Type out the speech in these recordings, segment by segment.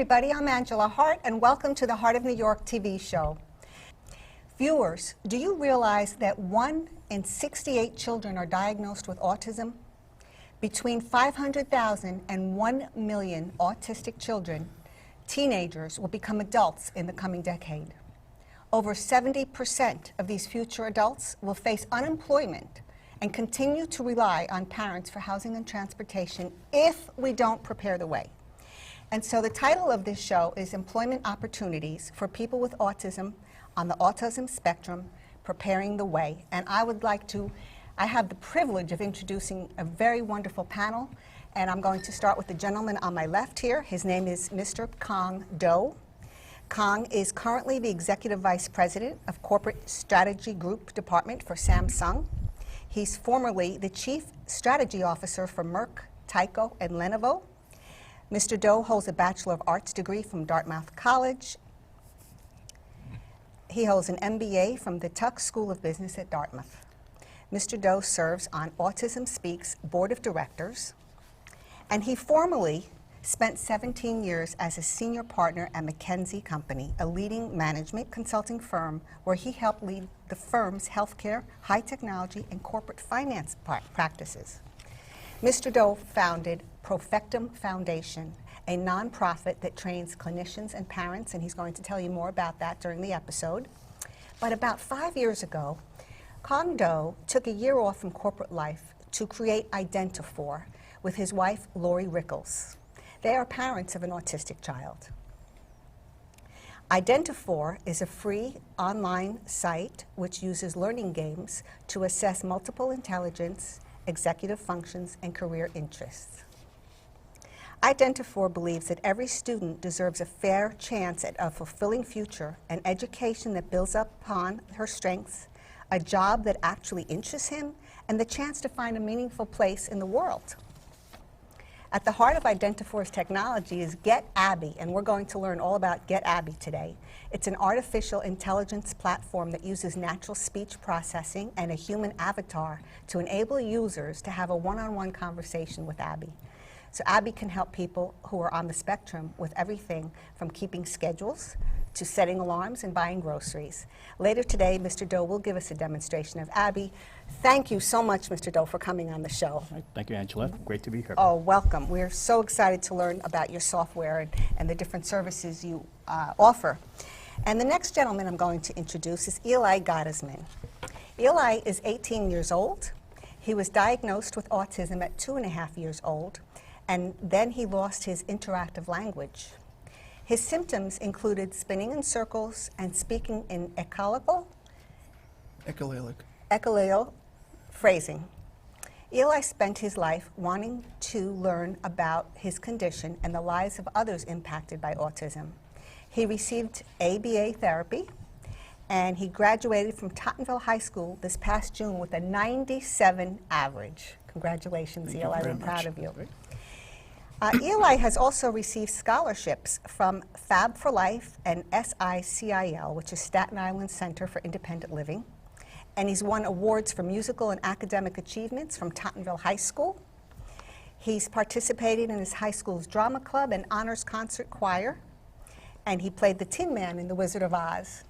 everybody, I'm Angela Hart, and welcome to the Heart of New York TV show. Viewers, do you realize that 1 in 68 children are diagnosed with autism? Between 500,000 and 1 million autistic children, teenagers, will become adults in the coming decade. Over 70% of these future adults will face unemployment and continue to rely on parents for housing and transportation if we don't prepare the way. And so the title of this show is Employment Opportunities for People with Autism on the Autism Spectrum, Preparing the Way. And I have the privilege of introducing a very wonderful panel, and I'm going to start with the gentleman on my left here. His name is Mr. Cuong Do. Cuong is currently the Executive Vice President of Corporate Strategy Group Department for Samsung. He's formerly the Chief Strategy Officer for Merck, Tyco, and Lenovo. Mr. Do holds a Bachelor of Arts degree from Dartmouth College. He holds an MBA from the Tuck School of Business at Dartmouth. Mr. Do serves on Autism Speaks Board of Directors, and he formerly spent 17 years as a senior partner at McKinsey Company, a leading management consulting firm where he helped lead the firm's healthcare, high technology, and corporate finance practices. Mr. Do founded Profectum Foundation, a nonprofit that trains clinicians and parents, and he's going to tell you more about that during the episode. But about 5 years ago, Cuong Do took a year off from corporate life to create Identifor with his wife, Lori Rickles. They are parents of an autistic child. Identifor is a free online site which uses learning games to assess multiple intelligence, executive functions, and career interests. Identifor believes that every student deserves a fair chance at a fulfilling future, an education that builds upon her strengths, a job that actually interests him, and the chance to find a meaningful place in the world. At the heart of Identifor's technology is Get Abby, and we're going to learn all about Get Abby today. It's an artificial intelligence platform that uses natural speech processing and a human avatar to enable users to have a one-on-one conversation with Abby. So Abby can help people who are on the spectrum with everything from keeping schedules to setting alarms and buying groceries. Later today, Mr. Do will give us a demonstration of Abby. Thank you so much, Mr. Do, for coming on the show. Thank you, Angela. Great to be here. Oh, welcome. We're so excited to learn about your software and the different services you offer. And the next gentleman I'm going to introduce is Eli Gottesman. Eli is 18 years old. He was diagnosed with autism at 2.5 years old, and then he lost his interactive language. His symptoms included spinning in circles and speaking in echolalic phrasing. Eli spent his life wanting to learn about his condition and the lives of others impacted by autism. He received ABA therapy, and he graduated from Tottenville High School this past June with a 97 average. Congratulations, Eli. I'm proud of you. Eli has also received scholarships from Fab for Life and SICIL, which is Staten Island Center for Independent Living. And he's won awards for musical and academic achievements from Tottenville High School. He's participated in his high school's drama club and honors concert choir. And he played the Tin Man in The Wizard of Oz.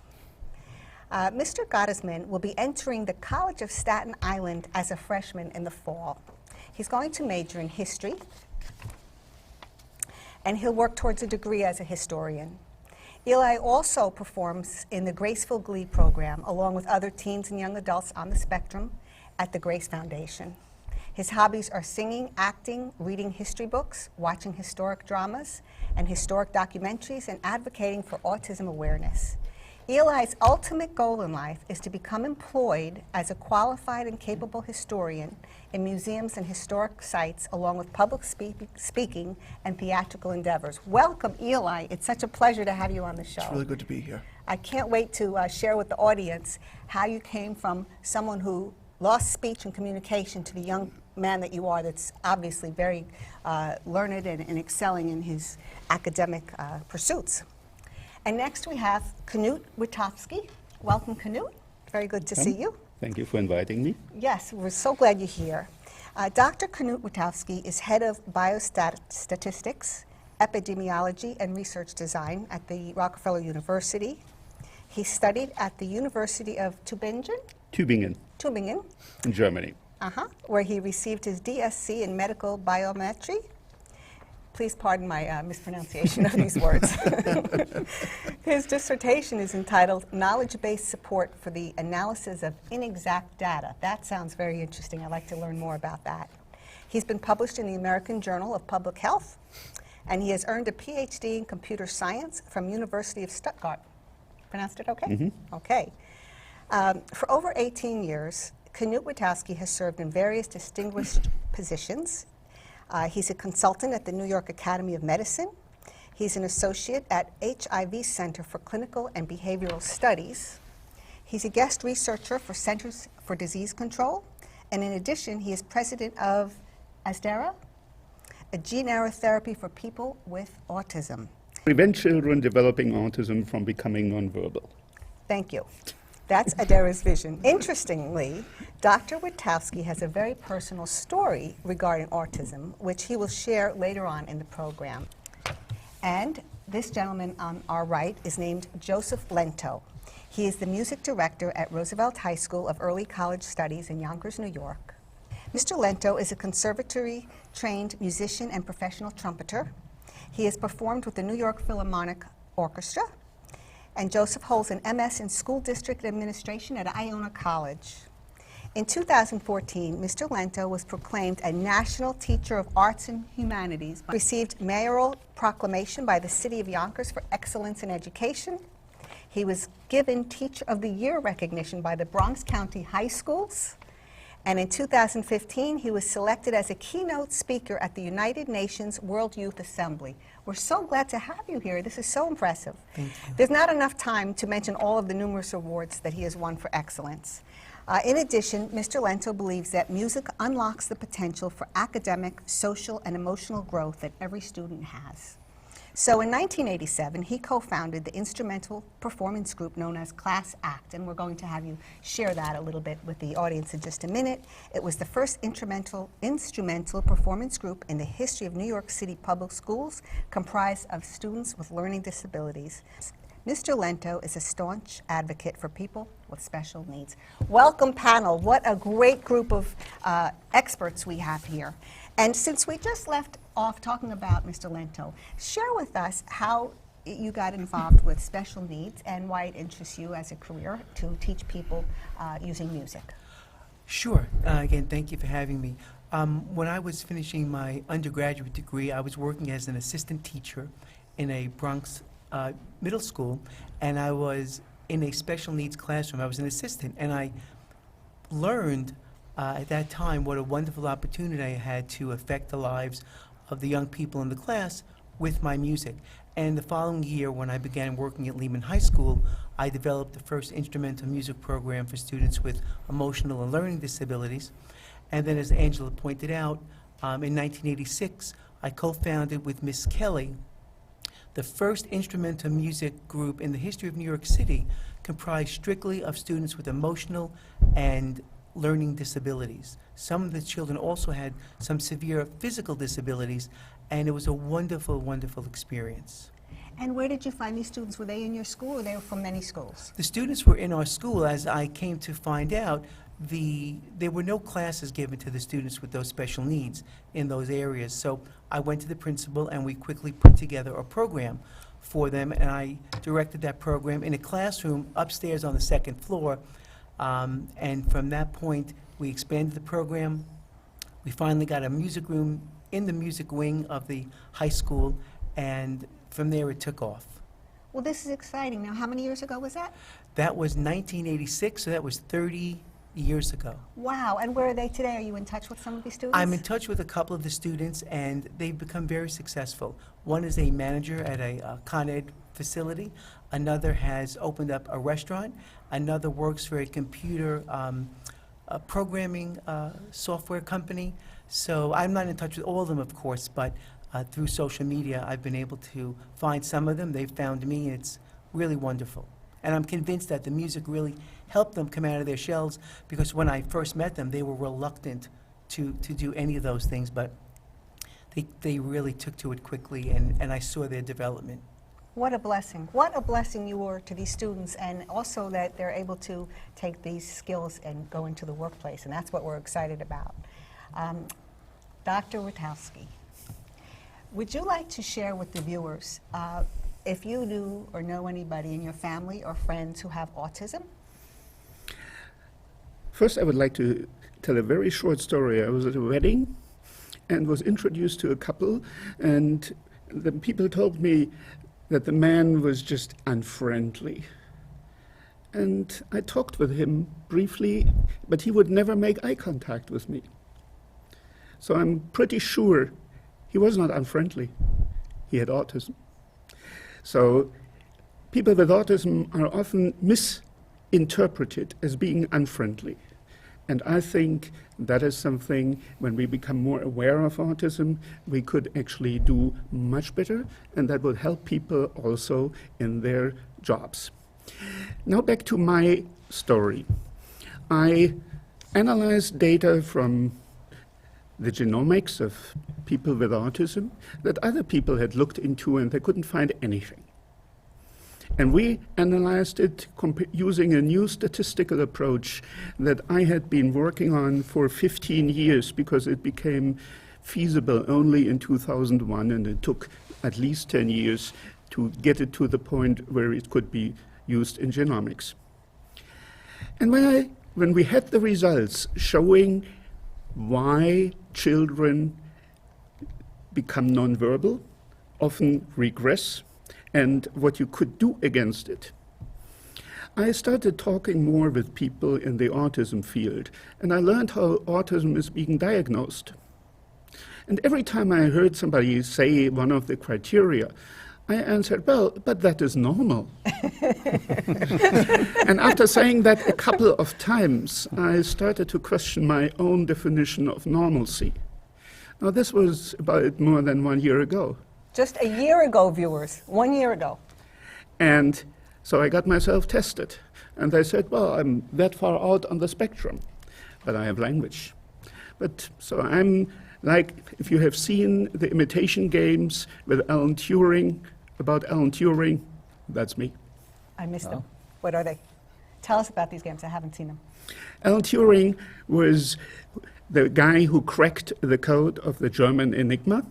Mr. Gottesman will be entering the College of Staten Island as a freshman in the fall. He's going to major in history, and he'll work towards a degree as a historian. Eli also performs in the Graceful Glee program, along with other teens and young adults on the spectrum at the Grace Foundation. His hobbies are singing, acting, reading history books, watching historic dramas and historic documentaries, and advocating for autism awareness. Eli's ultimate goal in life is to become employed as a qualified and capable historian in museums and historic sites, along with public speaking and theatrical endeavors. Welcome, Eli. It's such a pleasure to have you on the show. It's really good to be here. I can't wait to share with the audience how you came from someone who lost speech and communication to the young man that you are, that's obviously very learned and excelling in his academic pursuits. And next we have Knut Wittkowski. Welcome, Knut. Very good to see you. Thank you for inviting me. Yes, we're so glad you're here. Dr. Knut Wittkowski is head of biostatistics epidemiology and research design at the Rockefeller University. He studied at the University of Tübingen Tübingen, in Germany. Where he received his DSc in medical biometry. Please pardon my mispronunciation of these words. His dissertation is entitled Knowledge-Based Support for the Analysis of Inexact Data. That sounds very interesting. I'd like to learn more about that. He's been published in the American Journal of Public Health, and he has earned a PhD in computer science from University of Stuttgart. Pronounced it okay? Mm-hmm. Okay. For over 18 years, Knut Wittkowski has served in various distinguished positions. He's a consultant at the New York Academy of Medicine. He's an associate at HIV Center for Clinical and Behavioral Studies. He's a guest researcher for Centers for Disease Control. And in addition, he is president of ASDERA, a gene era therapy for people with autism. Prevent children developing autism from becoming nonverbal. Thank you. That's ADERA's vision. Interestingly, Dr. Wittkowski has a very personal story regarding autism, which he will share later on in the program. And this gentleman on our right is named Joseph Lento. He is the music director at Roosevelt High School of Early College Studies in Yonkers, New York. Mr. Lento is a conservatory-trained musician and professional trumpeter. He has performed with the New York Philharmonic Orchestra, and Joseph holds an MS in School District Administration at Iona College. In 2014, Mr. Lento was proclaimed a National Teacher of Arts and Humanities, received mayoral proclamation by the City of Yonkers for excellence in education. He was given Teacher of the Year recognition by the Bronx County High Schools. And in 2015, he was selected as a keynote speaker at the United Nations World Youth Assembly. We're so glad to have you here. This is so impressive. Thank you. There's not enough time to mention all of the numerous awards that he has won for excellence. In addition, Mr. Lento believes that music unlocks the potential for academic, social, and emotional growth that every student has. So in 1987, he co-founded the instrumental performance group known as Class Act, and we're going to have you share that a little bit with the audience in just a minute. It was the first instrumental performance group in the history of New York City public schools, comprised of students with learning disabilities. Mr. Lento is a staunch advocate for people with special needs. Welcome, panel. What a great group of experts we have here. And since we just left off talking about Mr. Lento, share with us how you got involved with special needs and why it interests you as a career to teach people using music. Sure. Again, thank you for having me. When I was finishing my undergraduate degree, I was working as an assistant teacher in a Bronx middle school, and I was in a special needs classroom. I was an assistant, and I learned at that time what a wonderful opportunity I had to affect the lives of the young people in the class with my music. And the following year, when I began working at Lehman High School, I developed the first instrumental music program for students with emotional and learning disabilities. And then, as Angela pointed out, in 1986, I co-founded with Miss Kelly the first instrumental music group in the history of New York City, comprised strictly of students with emotional and learning disabilities. Some of the children also had some severe physical disabilities, and it was a wonderful, wonderful experience. And where did you find these students? Were they in your school, or they were from many schools? The students were in our school. As I came to find out, there were no classes given to the students with those special needs in those areas. So I went to the principal, and we quickly put together a program for them, and I directed that program in a classroom upstairs on the second floor. And from that point, we expanded the program. We finally got a music room in the music wing of the high school, and from there it took off. Well, this is exciting. Now, how many years ago was that? That was 1986, so that was 30 years ago. Wow. And where are they today? Are you in touch with some of these students? I'm in touch with a couple of the students, and they've become very successful. One is a manager at a Con Ed facility. Another has opened up a restaurant. Another works for a computer programming software company. So I'm not in touch with all of them, of course, but through social media, I've been able to find some of them. They've found me, and it's really wonderful. And I'm convinced that the music really helped them come out of their shells, because when I first met them, they were reluctant to do any of those things. But they really took to it quickly, and I saw their development. What a blessing. What a blessing you were to these students, and also that they're able to take these skills and go into the workplace, and that's what we're excited about. Dr. Wittkowski, would you like to share with the viewers if you knew or know anybody in your family or friends who have autism? First, I would like to tell a very short story. I was at a wedding and was introduced to a couple, and the people told me that the man was just unfriendly. And I talked with him briefly, but he would never make eye contact with me. So I'm pretty sure he was not unfriendly. He had autism. So people with autism are often misinterpreted as being unfriendly. And I think that is something, when we become more aware of autism, we could actually do much better, and that would help people also in their jobs. Now back to my story. I analyzed data from the genomics of people with autism that other people had looked into, and they couldn't find anything. And we analyzed it using a new statistical approach that I had been working on for 15 years, because it became feasible only in 2001, and it took at least 10 years to get it to the point where it could be used in genomics. And when we had the results showing why children become nonverbal, often regress, and what you could do against it, I started talking more with people in the autism field, and I learned how autism is being diagnosed. And every time I heard somebody say one of the criteria, I answered, well, but that is normal. And after saying that a couple of times, I started to question my own definition of normalcy. Now, this was about more than 1 year ago. Just a year ago, viewers, 1 year ago. And so I got myself tested. And they said, well, I'm that far out on the spectrum, but I have language. But so I'm like, if you have seen the imitation games with Alan Turing, about Alan Turing, that's me. I missed them. What are they? Tell us about these games. I haven't seen them. Alan Turing was the guy who cracked the code of the German Enigma,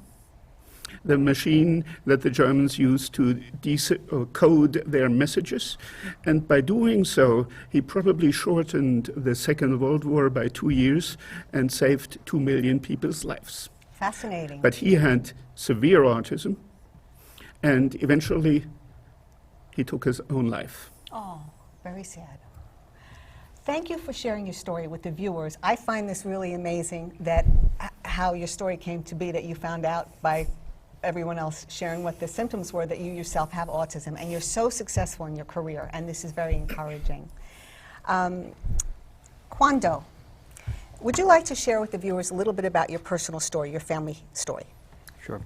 the machine that the Germans used to code their messages. And by doing so, he probably shortened the Second World War by 2 years and saved 2 million people's lives. Fascinating. But he had severe autism, and eventually he took his own life. Oh, very sad. Thank you for sharing your story with the viewers. I find this really amazing, that how your story came to be, that you found out by everyone else sharing what the symptoms were, that you yourself have autism, and you're so successful in your career, and this is very encouraging. Kwando, would you like to share with the viewers a little bit about your personal story, your family story? Sure.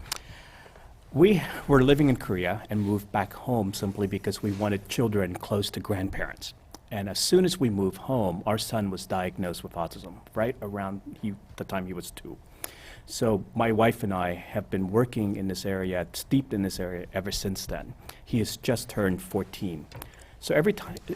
We were living in Korea and moved back home simply because we wanted children close to grandparents. And as soon as we moved home, our son was diagnosed with autism, right around the time he was 2. So my wife and I have been working in this area, steeped in this area ever since then. He has just turned 14. So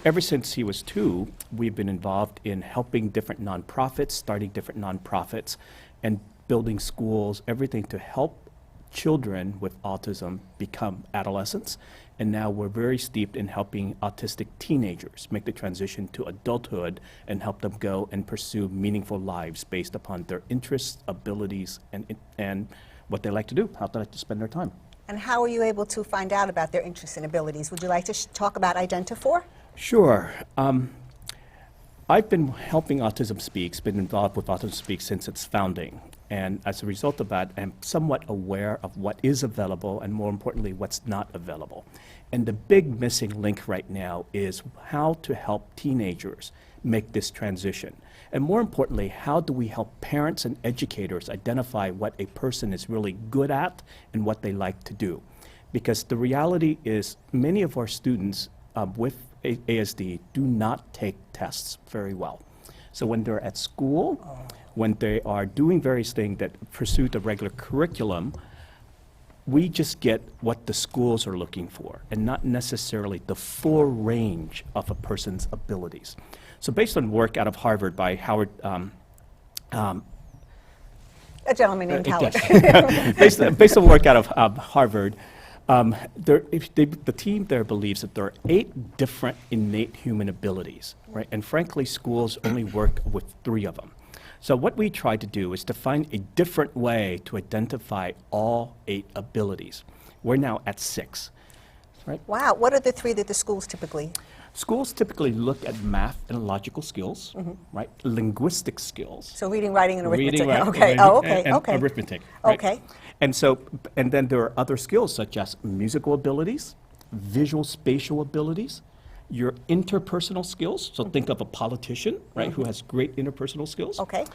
ever since he was 2, we've been involved in helping different nonprofits, starting different nonprofits, and building schools, everything to help children with autism become adolescents. And now we're very steeped in helping autistic teenagers make the transition to adulthood and help them go and pursue meaningful lives based upon their interests, abilities, and what they like to do, how they like to spend their time. And how are you able to find out about their interests and abilities? Would you like to talk about Identifor? Sure. I've been helping Autism Speaks, been involved with Autism Speaks since its founding. And as a result of that, I'm somewhat aware of what is available and, more importantly, what's not available. And the big missing link right now is how to help teenagers make this transition. And more importantly, how do we help parents and educators identify what a person is really good at and what they like to do? Because the reality is many of our students with ASD do not take tests very well. So when they're at school, when they are doing various things that pursue the regular curriculum, we just get what the schools are looking for and not necessarily the full range of a person's abilities. So based on work out of Harvard by Howard, A gentleman named Howard. based on work out of Harvard, the team there believes that there are 8 different innate human abilities, right? And frankly, schools only work with 3 of them. So what we try to do is to find a different way to identify all 8 abilities. We're now at 6, right? Wow. What are the 3 that the schools typically? Schools typically look at math and logical skills, right? Linguistic skills. So reading, writing, and arithmetic. Reading, Okay. writing, Oh, okay. and Okay. arithmetic. Right? Okay. And so, and then there are other skills such as musical abilities, visual spatial abilities, your interpersonal skills. So think of a politician, right, who has great interpersonal skills. Okay.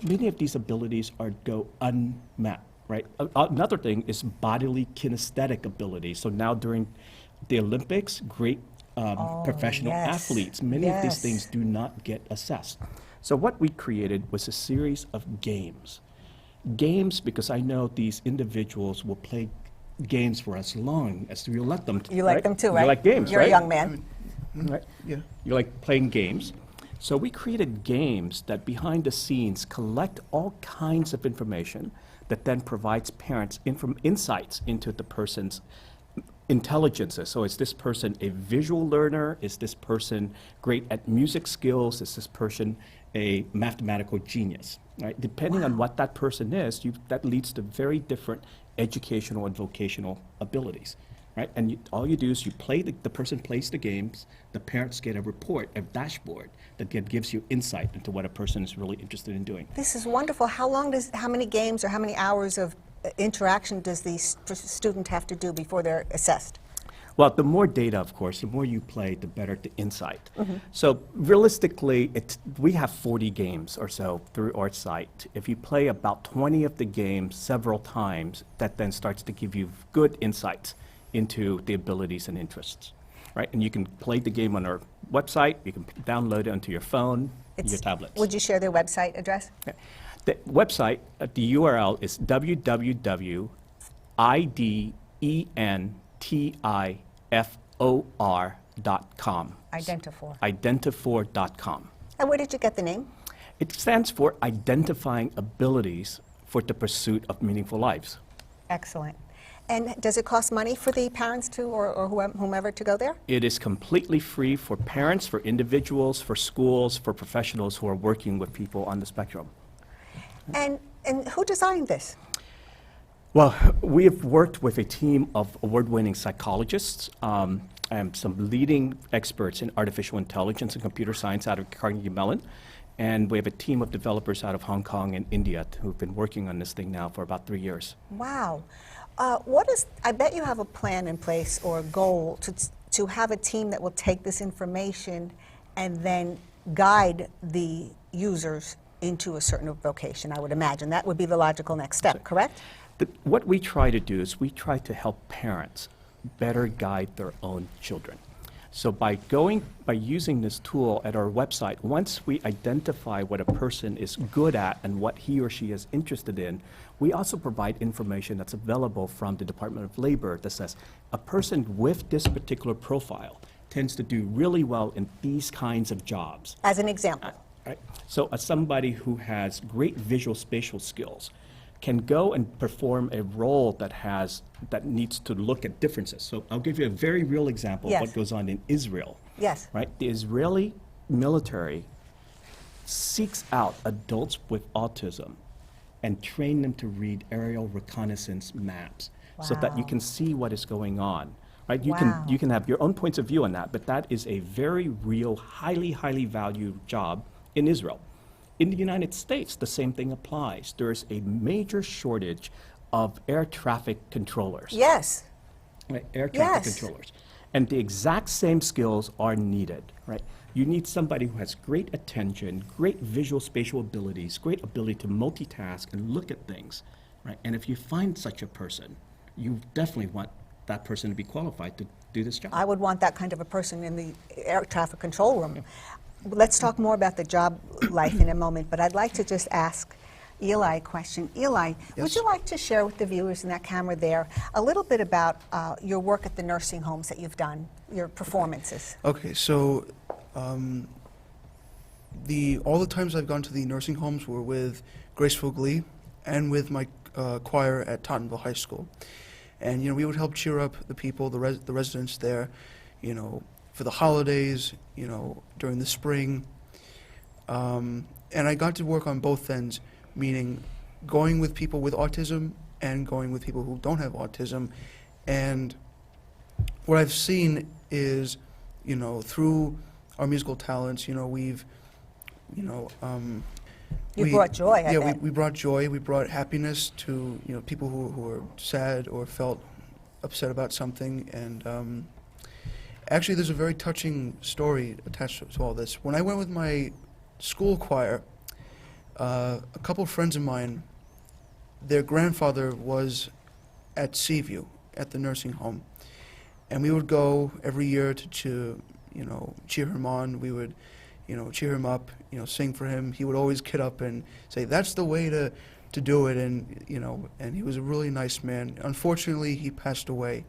Many of these abilities go unmet, right? Another thing is bodily kinesthetic abilities. So now during the Olympics, great professional yes. athletes, many of these Yes. things do not get assessed. So what we created was a series of games. Games, because I know these individuals will play games for as long as you let them. You like them too, right? You like games, You're right? a young man. Right? Yeah. You like playing games. So we created games that behind the scenes collect all kinds of information that then provides parents insights into the person's intelligences. So is this person a visual learner? Is this person great at music skills? Is this person a mathematical genius? Right? Depending on what that person is, that leads to very different educational and vocational abilities. Right? And all you do is you play, the person plays the games, the parents get a report, a dashboard that gives you insight into what a person is really interested in doing. This is wonderful. How many games or how many hours of interaction does the student have to do before they're assessed? Well, the more data, of course, the more you play, the better the insight. So realistically, we have 40 games or so through our site. If you play about 20 of the games several times, that then starts to give you good insights into the abilities and interests, right? And you can play the game on our website. You can download it onto your phone, your tablets. Would you share their website address? Okay. The website, the URL is www.identifor.com. Identifor. Identifor.com. And where did you get the name? It stands for Identifying Abilities for the Pursuit of Meaningful Lives. Excellent. And does it cost money for the parents to, or whomever to go there? It is completely free for parents, for individuals, for schools, for professionals who are working with people on the spectrum. And who designed this? Well, we have worked with a team of award-winning psychologists and some leading experts in artificial intelligence and computer science out of Carnegie Mellon. And we have a team of developers out of Hong Kong and India who've been working on this thing now for about 3 years. Wow. I bet you have a plan in place or a goal to have a team that will take this information and then guide the users into a certain vocation, I would imagine. That would be the logical next step, correct? What we try to do is we try to help parents better guide their own children. So by using this tool at our website, once we identify what a person is good at and what he or she is interested in, we also provide information that's available from the Department of Labor that says a person with this particular profile tends to do really well in these kinds of jobs. As an example. Right? So somebody who has great visual spatial skills can go and perform a role that needs to look at differences. So I'll give you a very real example Yes. of what goes on in Israel. Yes. Right? The Israeli military seeks out adults with autism and train them to read aerial reconnaissance maps so that you Wow. can see what is going on. Right? Wow. You can have your own points of view on that, but that is a very real, highly valued job in Israel. In the United States, the same thing applies. There's a major shortage of air traffic controllers. Yes. Right? Air traffic Yes. controllers. And the exact same skills are needed, right? You need somebody who has great attention, great visual spatial abilities, great ability to multitask and look at things, right? And if you find such a person, you definitely want that person to be qualified to do this job. I would want that kind of a person in the air traffic control room. let's talk more about the job life in a moment, but I'd like to just ask Eli a question. Eli, would Yes. you like to share with the viewers in that camera there a little bit about your work at the nursing homes that you've done, your performances? Okay, so all the times I've gone to the nursing homes were with Graceful Glee and with my choir at Tottenville High School. And, we would help cheer up the people, the residents there, for the holidays, during the spring. And I got to work on both ends, meaning going with people with autism and going with people who don't have autism. And what I've seen is, through our musical talents, we've, You brought joy, I Yeah, bet. we brought joy. We brought happiness to people who are sad or felt upset about something. And actually, there's a very touching story attached to all this. When I went with my school choir, a couple of friends of mine, their grandfather was at Seaview at the nursing home, and we would go every year to cheer him on. We would cheer him up, sing for him. He would always get up and say, "That's the way to do it," and and he was a really nice man. Unfortunately, he passed away.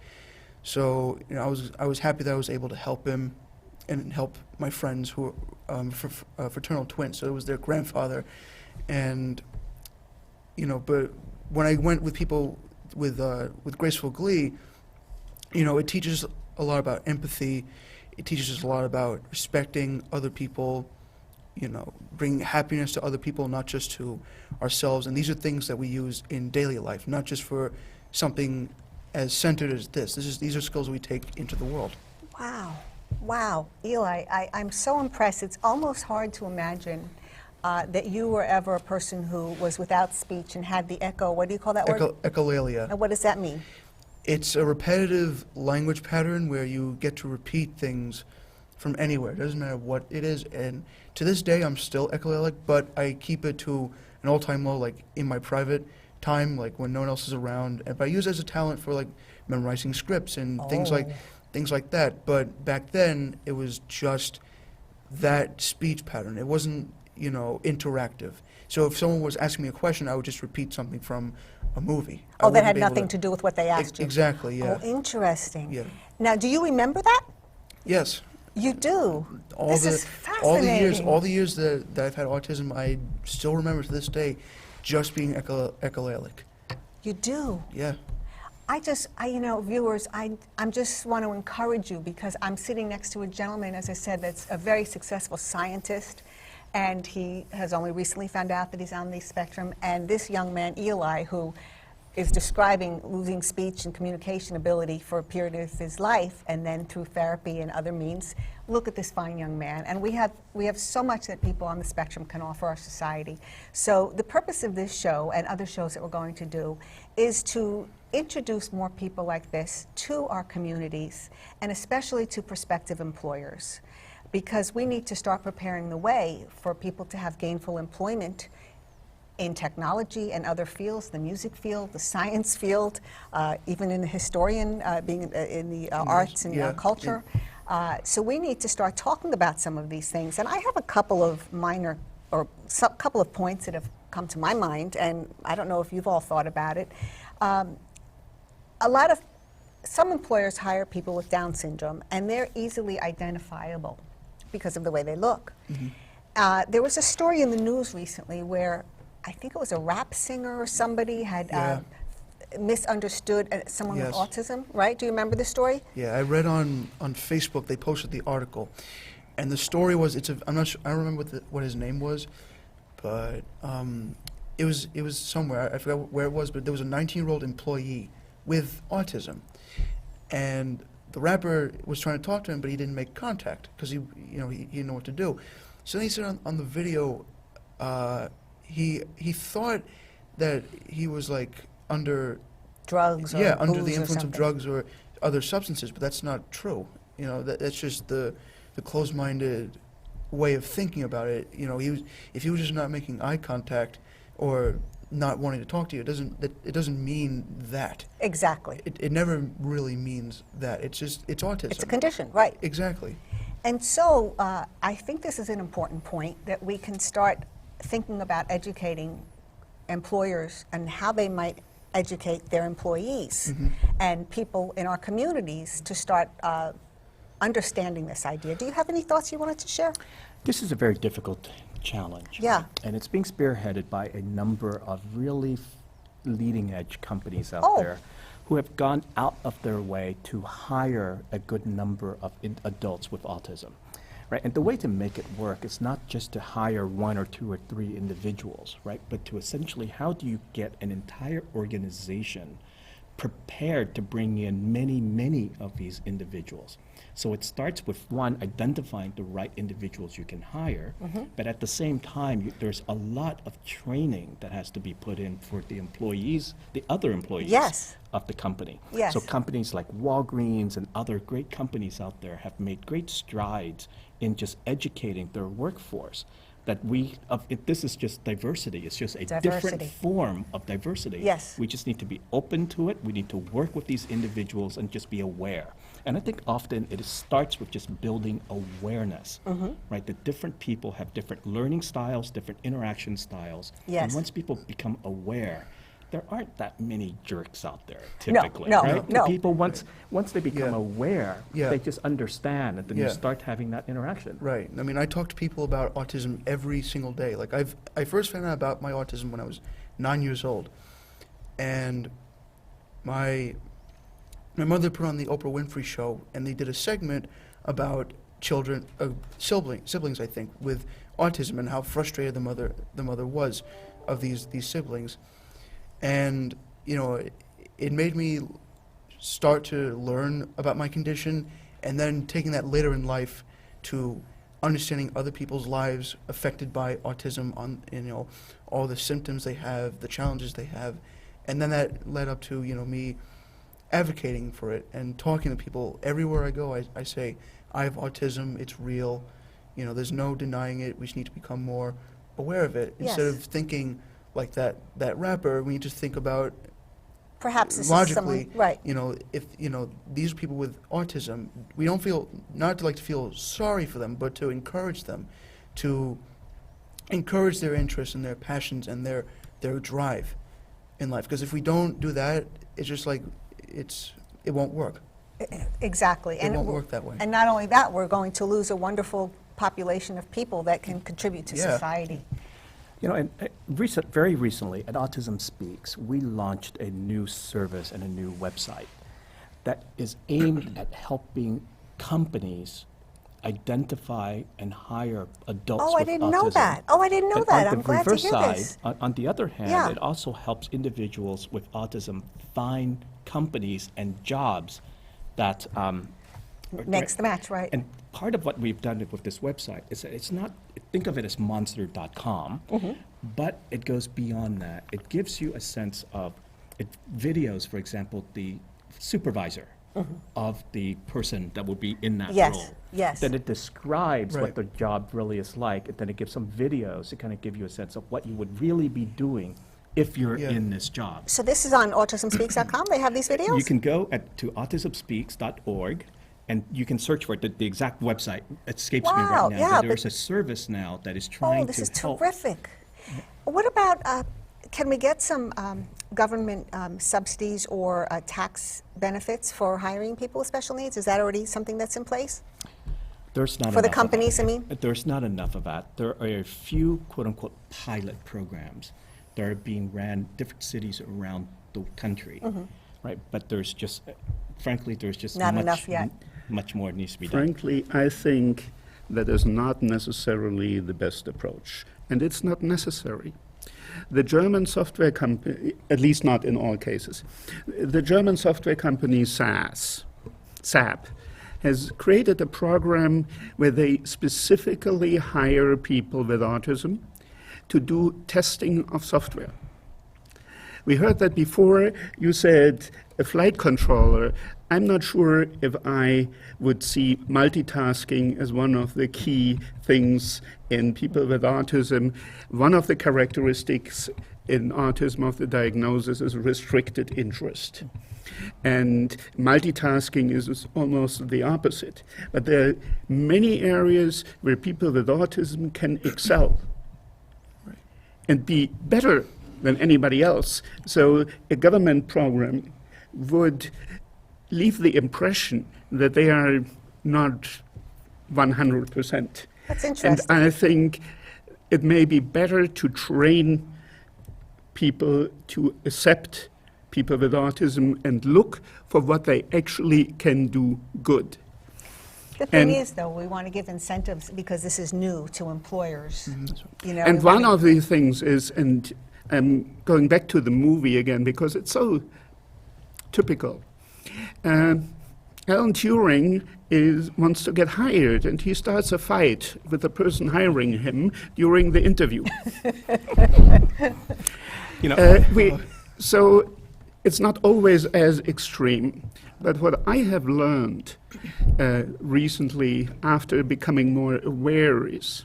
So I was happy that I was able to help him and help my friends who were fraternal twins. So it was their grandfather, and but when I went with people with Graceful Glee, it teaches a lot about empathy. It teaches us a lot about respecting other people, bringing happiness to other people, not just to ourselves. And these are things that we use in daily life, not just for something as centered as this. These are skills we take into the world. Wow. Wow. Eli, I'm so impressed. It's almost hard to imagine that you were ever a person who was without speech and had the echo. What do you call that word? Echolalia. And what does that mean? It's a repetitive language pattern where you get to repeat things from anywhere. It doesn't matter what it is. And to this day, I'm still echolalic, but I keep it to an all-time low, like in my private time, like when no one else is around. But I use it as a talent for like memorizing scripts and things like that. But back then, it was just that speech pattern. It wasn't, interactive. So if someone was asking me a question, I would just repeat something from a movie. Oh, that had nothing to do with what they asked you. Exactly, yeah. Oh, interesting. Yeah. Now, do you remember that? Yes. You do? This is fascinating. All the years that I've had autism, I still remember to this day just being echolalic. You do? Yeah. Viewers, I'm just want to encourage you because I'm sitting next to a gentleman, as I said, that's a very successful scientist, and he has only recently found out that he's on the spectrum. And this young man, Eli, who is describing losing speech and communication ability for a period of his life, and then through therapy and other means, look at this fine young man. And we have so much that people on the spectrum can offer our society. So the purpose of this show and other shows that we're going to do is to introduce more people like this to our communities, and especially to prospective employers, because we need to start preparing the way for people to have gainful employment in technology and other fields, the music field, the science field, even in the historian, being in the arts and culture. So we need to start talking about some of these things. And I have a couple of couple of points that have come to my mind, and I don't know if you've all thought about it. Some employers hire people with Down syndrome, and they're easily identifiable because of the way they look. Mm-hmm. There was a story in the news recently where I think it was a rap singer or somebody had misunderstood someone with autism, right? Do you remember the story? Yeah, I read on Facebook, they posted the article, and the story was, I'm not sure, I don't remember what his name was, but it was somewhere, I forgot where it was, but there was a 19-year-old employee with autism, and the rapper was trying to talk to him, but he didn't make contact because he didn't know what to do. So then he said on the video, he thought that he was like under drugs or under the booze or influence of something. drugs or other substances, but that's not true. That's just the closed-minded way of thinking about it. If he was just not making eye contact or not wanting to talk to you, it doesn't mean that. Exactly. It never really means that. It's autism. It's a condition, right? Exactly. And so I think this is an important point, that we can start thinking about educating employers and how they might educate their employees and people in our communities to start understanding this idea. Do you have any thoughts you wanted to share? This is a very difficult challenge. Yeah. And it's being spearheaded by a number of really leading edge companies out Oh. there who have gone out of their way to hire a good number of adults with autism. Right? And the way to make it work is not just to hire 1 or 2 or 3 individuals, right? But to essentially, how do you get an entire organization prepared to bring in many, many of these individuals? So it starts with, one, identifying the right individuals you can hire, but at the same time, there's a lot of training that has to be put in for the employees, the other employees Yes. of the company. Yes. So companies like Walgreens and other great companies out there have made great strides in just educating their workforce. That this is just diversity. It's just a different Diversity. form of diversity. Yes. We just need to be open to it. We need to work with these individuals and just be aware. And I think often it starts with just building awareness, right? That different people have different learning styles, different interaction styles. Yes. And once people become aware, there aren't that many jerks out there No, typically, no, right? no. The people, once they become Yeah. aware, Yeah. they just understand, and then you Yeah. start having that interaction. Right. I mean, I talk to people about autism every single day. Like, I first found out about my autism when I was 9 years old, and my mother put on the Oprah Winfrey Show, and they did a segment about children, siblings, I think, with autism, and how frustrated the mother was of these siblings, and it made me start to learn about my condition, and then taking that later in life to understanding other people's lives affected by autism, on all the symptoms they have, the challenges they have, and then that led up to me advocating for it and talking to people everywhere I go. I say, I have autism, it's real, there's no denying it, we just need to become more aware of it. Yes. Instead of thinking like that rapper, we need to think about Perhaps this is logically, someone, right? if these are people with autism, we don't feel, not to like to feel sorry for them, but to encourage them, to encourage their interests and their passions and their drive in life. Because if we don't do that, it's just like it won't work. Exactly. It won't work that way. And not only that, we're going to lose a wonderful population of people that can contribute to Yeah. society. And very recently at Autism Speaks, we launched a new service and a new website that is aimed at helping companies identify and hire adults Oh, I with didn't autism. know that. Oh, I didn't know And that. on I'm the glad to reverse hear side, this. on the other hand, Yeah. it also helps individuals with autism find companies and jobs that Makes the match, right? And part of what we've done with this website is that it's not, think of it as monster.com, but it goes beyond that. It gives you a sense of videos, for example, the supervisor of the person that will be in that Yes, role. yes. Then it describes Right. what the job really is like, and then it gives some videos to kind of give you a sense of what you would really be doing if you're Yeah. in this job. So this is on autismspeaks.com. They have these videos? You can go to autismspeaks.org, and you can search for it. The exact website escapes me Wow, right now. yeah, but but- there's a service now that is trying Oh, to this is help. terrific. What about, can we get some government subsidies or tax benefits for hiring people with special needs? Is that already something that's in place? There's not For the enough of companies, that. I mean? There's not enough of that. There are a few quote-unquote pilot programs that are being ran in different cities around the country, right? But there's just, frankly, there's just Not enough yet. much more needs to be done. Frankly, I think that is not necessarily the best approach, and it's not necessary. The German software company, at least not in all cases, the German software company SAP, has created a program where they specifically hire people with autism to do testing of software. We heard that before. You said a flight controller, I'm not sure if I would see multitasking as one of the key things in people with autism. One of the characteristics in autism of the diagnosis is restricted interest. And multitasking is almost the opposite. But there are many areas where people with autism can excel and be better than anybody else. So a government program would leave the impression that they are not 100%. That's And interesting. I think it may be better to train people to accept people with autism and look for what they actually can do good. The thing and- is, though, we want to give incentives because this is new to employers. You know, And we one wanna- of the things is, and I'm going back to the movie again because it's so typical. Alan Turing wants to get hired, and he starts a fight with the person hiring him during the interview. You know, So it's not always as extreme. But what I have learned recently after becoming more aware is,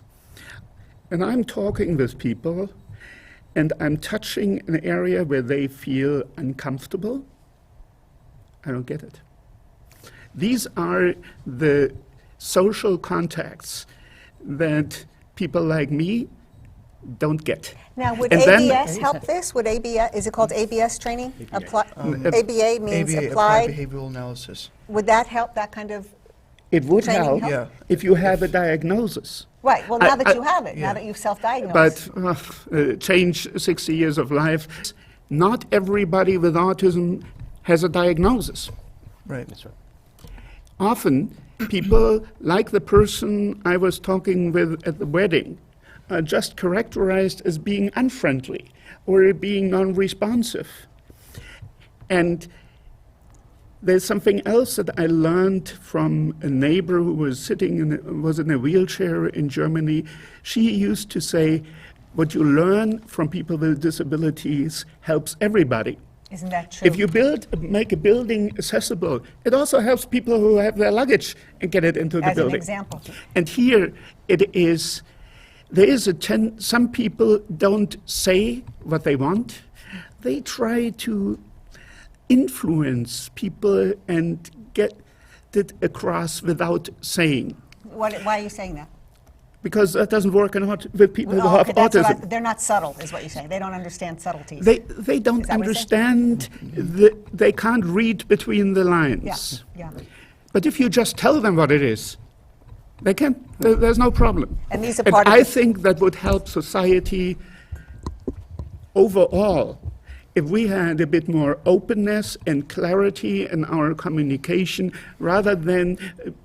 and I'm talking with people and I'm touching an area where they feel uncomfortable, I don't get it. These are the social contacts that people like me don't get. Now, would And then- ABS help this? Would ABS, is it called ABS training? ABA means ABA, applied. behavioral analysis. Would that help, that kind of, It would Training help help? Yeah. if you have a diagnosis. right, well, now that I- you have it, now yeah. that you've self-diagnosed. But change 60 years of life. Not everybody with autism has a diagnosis. Right. that's right. Often, people like the person I was talking with at the wedding are just characterized as being unfriendly or being non-responsive. And there's something else that I learned from a neighbor who was was in a wheelchair in Germany. She used to say, what you learn from people with disabilities helps everybody. Isn't that true? If you make a building accessible, it also helps people who have their luggage and get it into the As an building. example. And here it is, there is some people don't say what they want. They try to influence people and get it across without saying. Why are you saying that? Because that doesn't work with people who Oh, have okay, that's what autism. they're not subtle, is what you're saying. They don't understand subtleties. They don't Is that what you're understand, they can't read between the Yeah, lines. yeah. But if you just tell them what it is, they can. There's no problem. And these are And part of I the- think that would help society overall if we had a bit more openness and clarity in our communication rather than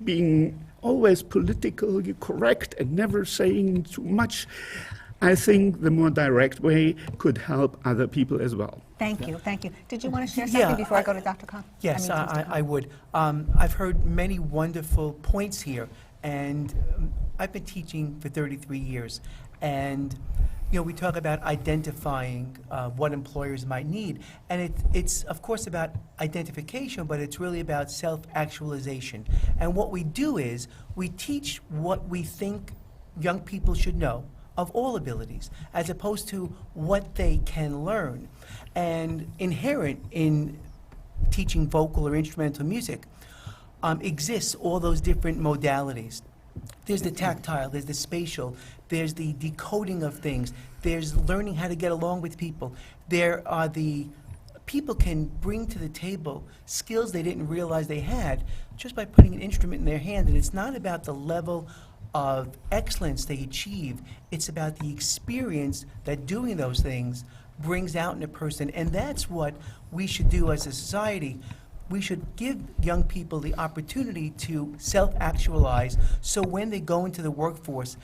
being always politically correct and never saying too much. I think the more direct way could help other people as well. Thank you, thank you. Did you want to share Yeah, something before I go to Dr. Cuong? Yes, I mean, Mr. I would. I've heard many wonderful points here, and I've been teaching for 33 years. And, you know, we talk about identifying what employers might need. And it's, of course, about identification, but it's really about self-actualization. And what we do is we teach what we think young people should know of all abilities, as opposed to what they can learn. And inherent in teaching vocal or instrumental music exists all those different modalities. There's the tactile, there's the spatial, there's the decoding of things, there's learning how to get along with people. There are the people can bring to the table skills they didn't realize they had just by putting an instrument in their hand. And it's not about the level of excellence they achieve, it's about the experience that doing those things brings out in a person. And that's what we should do as a society. We should give young people the opportunity to self-actualize, so when they go into the workforce,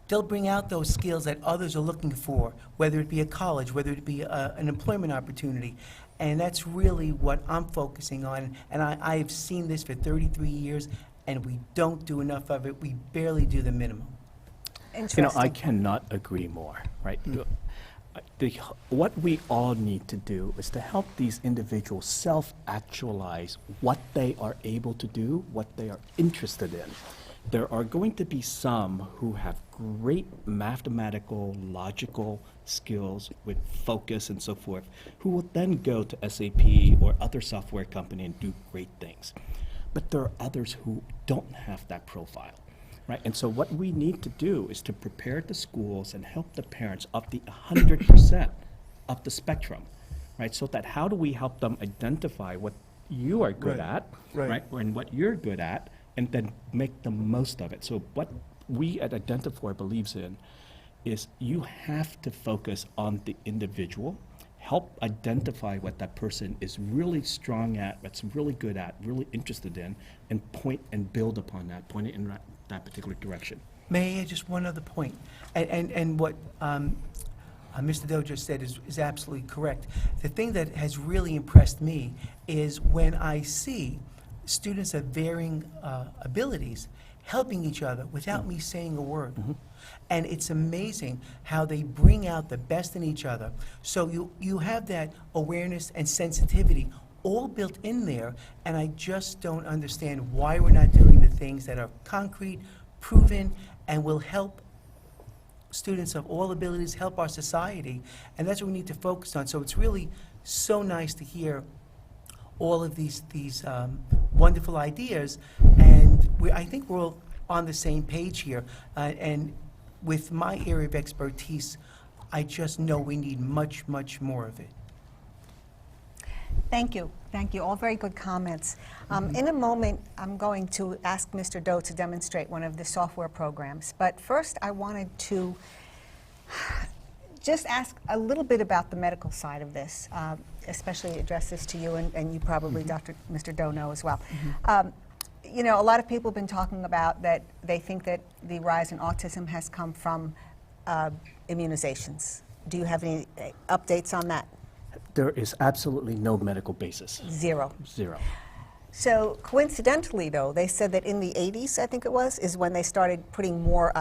they'll bring out those skills that others are looking for, whether it be a college, whether it be an employment opportunity. And that's really what I'm focusing on. And I've seen this for 33 years, and we don't do enough of it. We barely do the minimum. You know, Interesting. I cannot agree more, right? What we all need to do is to help these individuals self-actualize what they are able to do, what they are interested in. There are going to be some who have great mathematical, logical skills with focus and so forth, who will then go to SAP or other software company and do great things. But there are others who don't have that profile. Right? And so what we need to do is to prepare the schools and help the parents of the 100% of the spectrum, right? So that how do we help them identify what you are good Right. at, Right. and what you're good at, and then make the most of it. So what we at Identifor believes in is you have to focus on the individual, help identify what that person is really strong at, what's really good at, really interested in, and point and build upon that, point it in that particular direction. May I add just one other point? And what Mr. Doe just said is absolutely correct. The thing that has really impressed me is when I see students of varying abilities helping each other without me saying a word. And it's amazing how they bring out the best in each other. So you have that awareness and sensitivity all built in there, and I just don't understand why we're not doing the things that are concrete, proven, and will help students of all abilities, help our society, and that's what we need to focus on. So it's really so nice to hear all of these wonderful ideas, and I think we're all on the same page here. And with my area of expertise, I just know we need much, much more of it. Thank you. Thank you. All very good comments. In a moment, I'm going to ask Mr. Doe to demonstrate one of the software programs. But first, I wanted to just ask a little bit about the medical side of this, especially address this to you, and you probably, Mr. Doe, know as well. You know, a lot of people have been talking about that they think that the rise in autism has come from immunizations. Do you have any updates on that? There is absolutely no medical basis. Zero. Zero. So coincidentally, though, they said that in the 80s, I think it was, is when they started putting more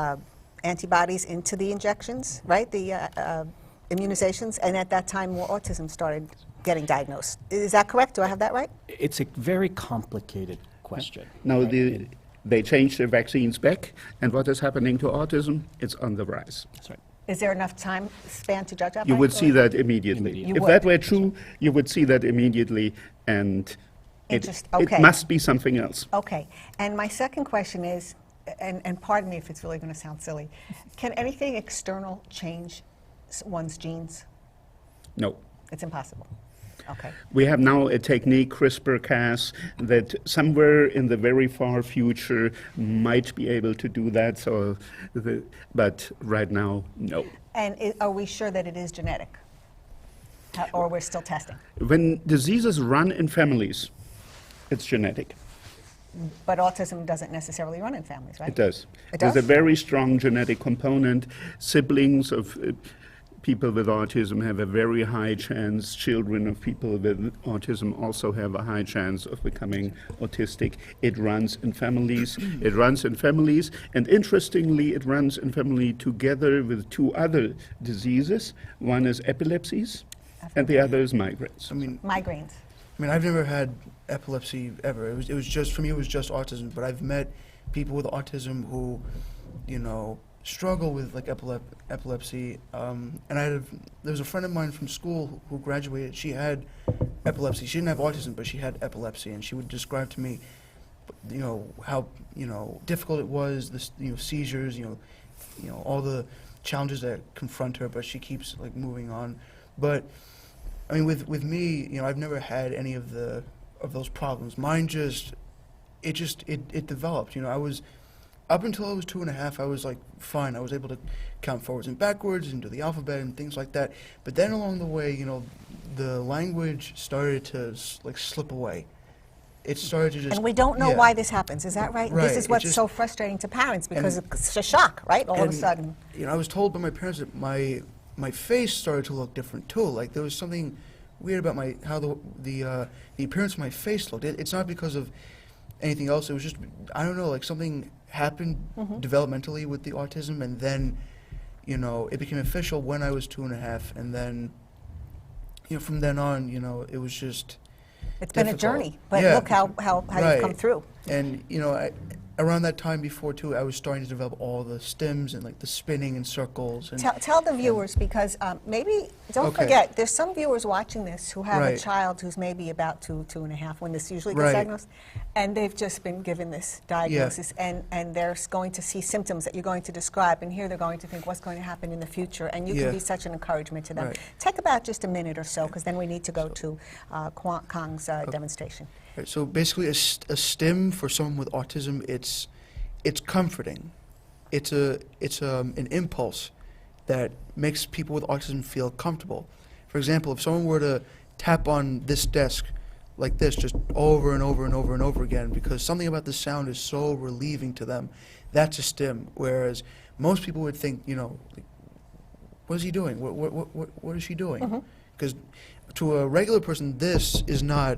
antibodies into the injections, right? The immunizations, and at that time, more autism started getting diagnosed. Is that correct? Do I have that right? It's a very complicated question. Now, right? they changed the vaccines back, and what is happening to autism? It's on the rise. That's right. Is there enough time span to judge that? You by, would or- see that immediately. Immediately. You If that would. were true, you would see that immediately, and Okay. it must be something else. Okay. And my second question is, and pardon me if it's really going to sound silly, can anything external change one's genes? No. It's impossible. Okay. We have now a technique, CRISPR-Cas, that somewhere in the very far future might be able to do that. So, but right now, no. And are we sure that it is genetic? Or we're still testing? When diseases run in families, it's genetic. But autism doesn't necessarily run in families, right? It does. It There's a does? very strong genetic component. Siblings of people with autism have a very high chance. Children of people with autism also have a high chance of becoming autistic. It runs in families. It runs in families. And interestingly, it runs in family together with two other diseases. One is epilepsies, and the other is migraines. I mean, Migraines. I've never had epilepsy ever. It was just, for me, it was just autism. But I've met people with autism who, you know, struggle with like epilepsy. And there was a friend of mine from school who graduated. She had epilepsy. She didn't have autism, but she had epilepsy, and she would describe to me, you know, how, you know, difficult it was. This, you know, seizures. You know, all the challenges that confront her. But she keeps like moving on. But I mean, with me, you know, I've never had any of those problems. Mine it developed. You know, I was, up until I was 2.5, I was like fine. I was able to count forwards and backwards and do the alphabet and things like that. But then along the way, you know, the language started to like slip away. It started to just. And we don't know yeah. why this happens, is that right? Right, This is it what's just- so frustrating to parents because and- it's a shock, right? All of a And, sudden. You know, I was told by my parents that my face started to look different too. Like there was something weird about how the appearance of my face looked. It's not because of anything else. It was just, I don't know, like something happened developmentally with the autism, and then, you know, it became official when I was 2.5, and then, you know, from then on, you know, it was just It's been a difficult. journey, but Yeah. look how you've come Right. through. And, you know, around that time before, too, I was starting to develop all the stems and, like, the spinning in circles. And Tell the viewers, because maybe, don't Okay. forget, there's some viewers watching this who have a Right. child who's maybe about 2.5 when this usually gets Right. diagnosed, and they've just been given this diagnosis, and they're going to see symptoms that you're going to describe, and here they're going to think, what's going to happen in the future, and you Yeah. can be such an encouragement to them. Right. Take about just a minute or so, because then we need to go to Cuong's demonstration. Right, so basically, a stim for someone with autism, it's comforting. It's an impulse that makes people with autism feel comfortable. For example, if someone were to tap on this desk like this, just over and over and over and over again, because something about the sound is so relieving to them, that's a stim. Whereas most people would think, you know, like, what is he doing? What is she doing? Because to a regular person, this is not,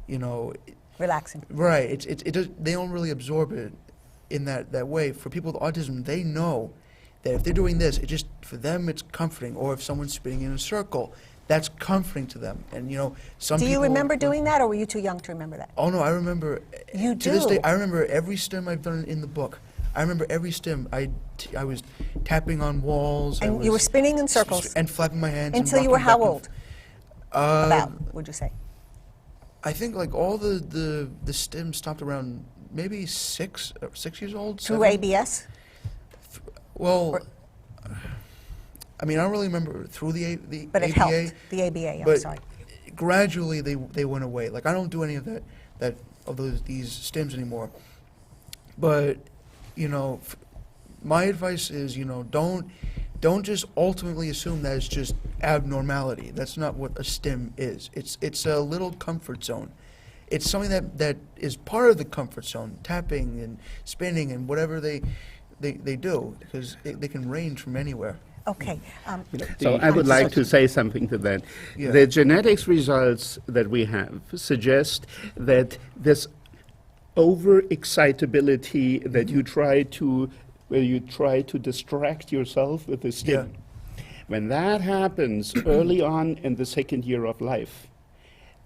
you know, Relaxing. right. They don't really absorb it in that way. For people with autism, they know that if they're doing this, it just, for them, it's comforting. Or if someone's spinning in a circle, that's comforting to them. And, you know, some Do people... you remember doing that, or were you too young to remember that? Oh, no, I remember. You To this day, do? I remember every stim I've done in the book. I remember every stim. I was tapping on walls. I And you were was spinning in circles and flapping my hands. until and you were rocking how back and old? f- About, would you say? I think like all the stems stopped around maybe 6 years old. Through 7. ABS? Well, I mean, I don't really remember through the But it ABA, helped, the ABA, I'm but sorry. gradually they went away. Like I don't do any of these stems anymore. But you know, my advice is, you know, don't just ultimately assume that it's just abnormality. That's not what a stim is. It's a little comfort zone. It's something that is part of the comfort zone, tapping and spinning and whatever they do, because they can range from anywhere. Okay. So I would like to say something to that. Yeah. The genetics results that we have suggest that this overexcitability that where you try to distract yourself with a stim. When that happens early on in the second year of life,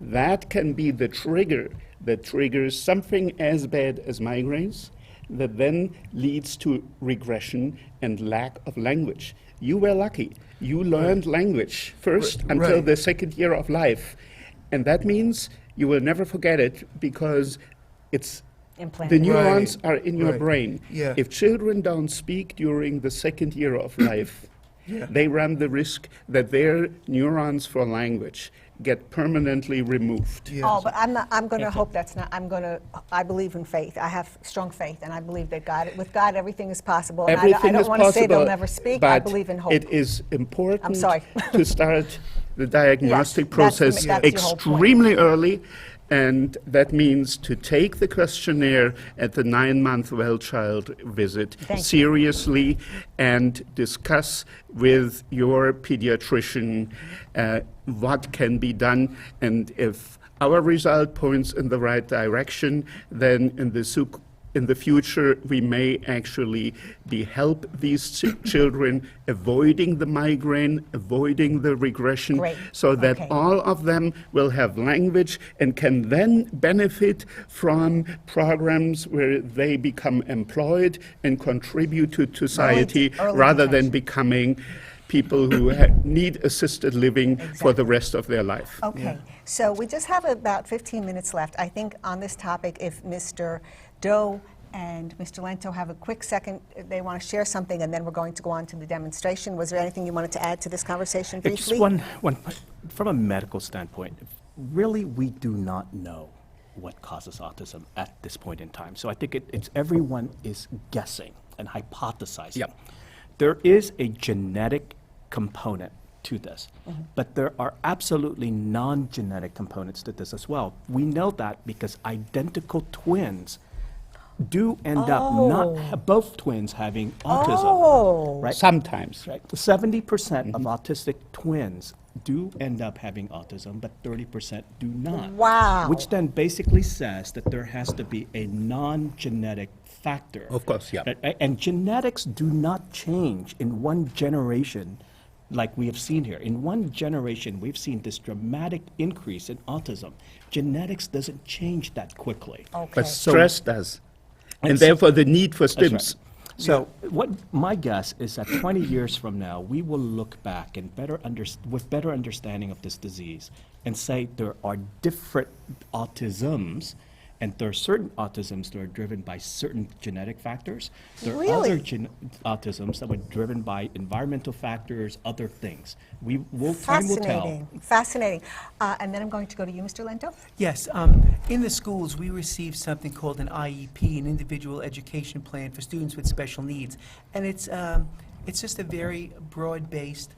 that can be the trigger that triggers something as bad as migraines that then leads to regression and lack of language. You were lucky. You learned language first until right. the second year of life. And that means you will never forget it because it's Implanted. the neurons Right, are in your right. brain. Yeah. If children don't speak during the second year of life, Yeah. they run the risk that their neurons for language get permanently removed. Yes. Oh, but I'm going to hope that's not, I believe in faith. I have strong faith, and I believe that with God, everything is possible. And Everything I don't is want to say they'll possible, never speak. but I believe in hope. it is important I'm sorry. to start the diagnostic Yes, that's process your whole point. extremely early, and that means to take the questionnaire at the 9-month well-child visit Thank you. seriously and discuss with your pediatrician what can be done, and if our result points in the right direction, then in the future, we may actually help these children avoiding the migraine, avoiding the regression, Great. so that Okay. all of them will have language and can then benefit from programs where they become employed and contribute to society Early rather than detection. becoming people who need assisted living for the Exactly. rest of their life. Okay, so we just have about 15 minutes left. I think on this topic, if Mr. Doe and Mr. Lento have a quick second, they want to share something, and then we're going to go on to the demonstration. Was there anything you wanted to add to this conversation briefly? Just one, from a medical standpoint, really we do not know what causes autism at this point in time. So I think it's everyone is guessing and hypothesizing. Yep. There is a genetic component to this, but there are absolutely non-genetic components to this as well. We know that because identical twins do end up both twins having autism. Oh. Right? Sometimes. Right. 70% of autistic twins do end up having autism, but 30% do not. Wow. Which then basically says that there has to be a non-genetic factor. Of course, yeah. And genetics do not change in one generation like we have seen here. In one generation, we've seen this dramatic increase in autism. Genetics doesn't change that quickly. Okay. But stress does. And so- therefore the need for That's right. STIMs. So what my guess is that 20 years from now, we will look back and with better understanding of this disease and say there are different autisms, and there are certain autisms that are driven by certain genetic factors. There are Really? other autisms that were driven by environmental factors, other things. Time will tell. Fascinating. Fascinating. And then I'm going to go to you, Mr. Lento. Yes, in the schools, we receive something called an IEP, an Individual Education Plan for Students with Special Needs. And it's just a very broad-based,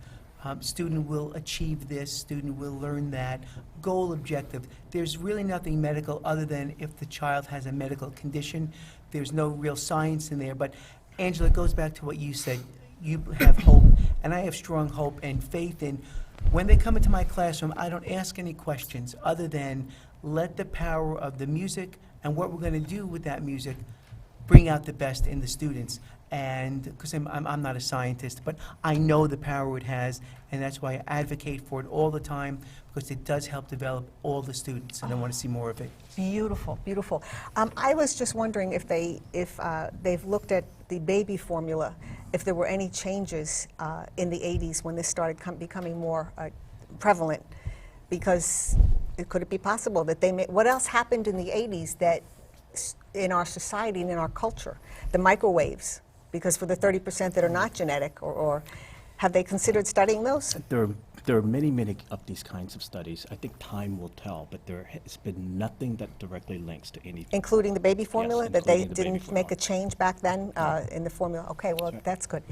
student will achieve this, student will learn that, goal objective. There's really nothing medical other than if the child has a medical condition. There's no real science in there. But Angela, it goes back to what you said. You have hope, and I have strong hope and faith in when they come into my classroom, I don't ask any questions other than let the power of the music and what we're going to do with that music bring out the best in the students. And because I'm not a scientist, but I know the power it has, and that's why I advocate for it all the time, because it does help develop all the students, and I want to see more of it. Beautiful, beautiful. I was just wondering if they've looked at the baby formula, if there were any changes in the 80s when this started becoming more prevalent, because could it be possible that what else happened in the 80s that in our society and in our culture? The microwaves, because for the 30% that are not genetic, or have they considered studying those? There are many, many of these kinds of studies. I think time will tell, but there has been nothing that directly links to anything. Including the baby formula, that they including the baby didn't make a formula. change back then in the formula? Okay, well, right. that's good.